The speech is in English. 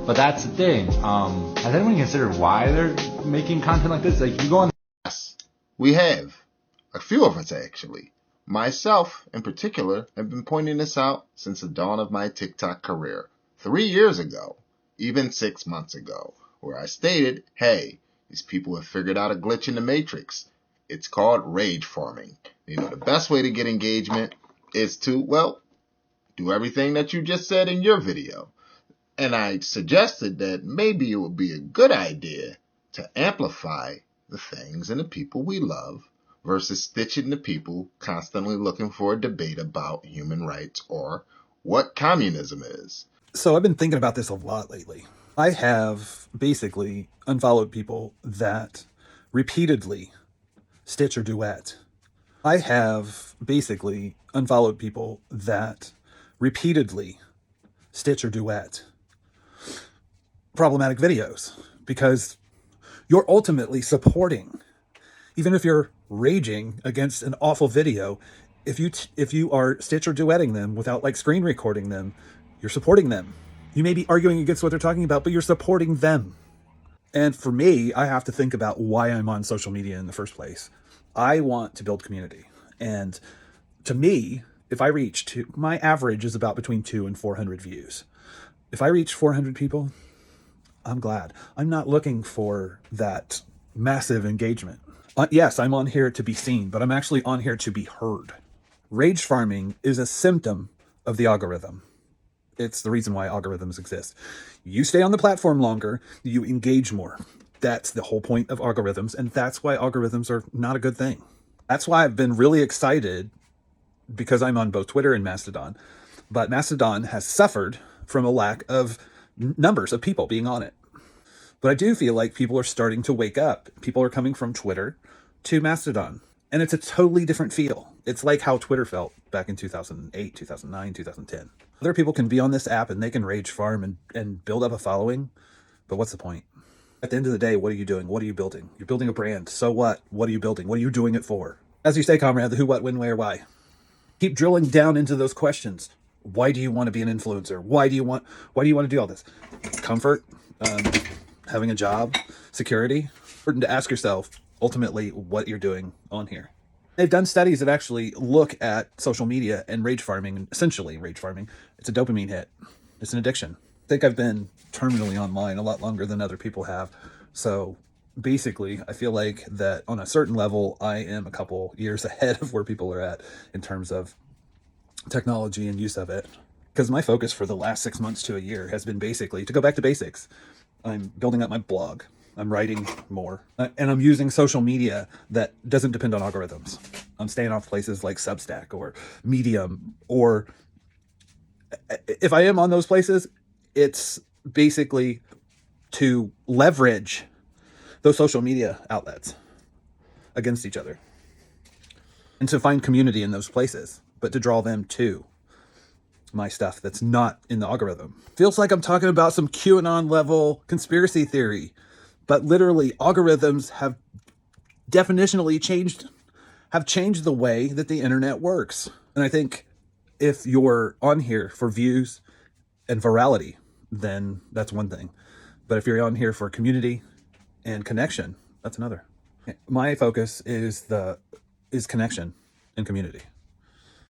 But that's the thing. Has anyone considered why they're making content like this? Like, you go on. Yes, we have. A few of us, actually. Myself, in particular, have been pointing this out since the dawn of my TikTok career. 3 years ago, even 6 months ago, where I stated, hey, these people have figured out a glitch in the matrix. It's called rage farming. The best way to get engagement is to, well, do everything that you just said in your video. And I suggested that maybe it would be a good idea to amplify the things and the people we love versus stitching the people constantly looking for a debate about human rights or what communism is. So I've been thinking about this a lot lately. I have basically unfollowed people that repeatedly stitch or duet. I have basically unfollowed people that repeatedly stitch or duet problematic videos, because you're ultimately supporting, even if you're raging against an awful video, if you are stitch or duetting them without like screen recording them, you're supporting them. You may be arguing against what they're talking about, but you're supporting them. And for me, I have to think about why I'm on social media in the first place. I want to build community. And to me, if I reach my average is about between 200 and 400 views. If I reach 400 people, I'm glad. I'm not looking for that massive engagement. Yes, I'm on here to be seen, but I'm actually on here to be heard. Rage farming is a symptom of the algorithm. It's the reason why algorithms exist. You stay on the platform longer, you engage more. That's the whole point of algorithms, and that's why algorithms are not a good thing. That's why I've been really excited, because I'm on both Twitter and Mastodon. But Mastodon has suffered from a lack of numbers of people being on it. But I do feel like people are starting to wake up. People are coming from Twitter to Mastodon. And it's a totally different feel. It's like how Twitter felt back in 2008, 2009, 2010. Other people can be on this app and they can rage farm and build up a following. But what's the point? At the end of the day, what are you doing? What are you building? You're building a brand. So what? What are you building? What are you doing it for? As you say, comrade, the who, what, when, where, why. Keep drilling down into those questions. Why do you want to be an influencer? Why do you want to do all this? Comfort, having a job, security. Important to ask yourself ultimately what you're doing on here. They've done studies that actually look at social media and rage farming, essentially rage farming. It's a dopamine hit. It's an addiction. I think I've been terminally online a lot longer than other people have. So basically, I feel like that on a certain level, I am a couple years ahead of where people are at in terms of technology and use of it. Because my focus for the last 6 months to a year has been basically to go back to basics. I'm building up my blog. I'm writing more. And I'm using social media that doesn't depend on algorithms. I'm staying off places like Substack or Medium, or if I am on those places, it's basically to leverage those social media outlets against each other and to find community in those places, but to draw them to my stuff that's not in the algorithm. Feels like I'm talking about some QAnon level conspiracy theory, but literally algorithms have definitionally changed the way that the internet works. And I think if you're on here for views and virality, then that's one thing. But if you're on here for community and connection, that's another. My focus is connection and community.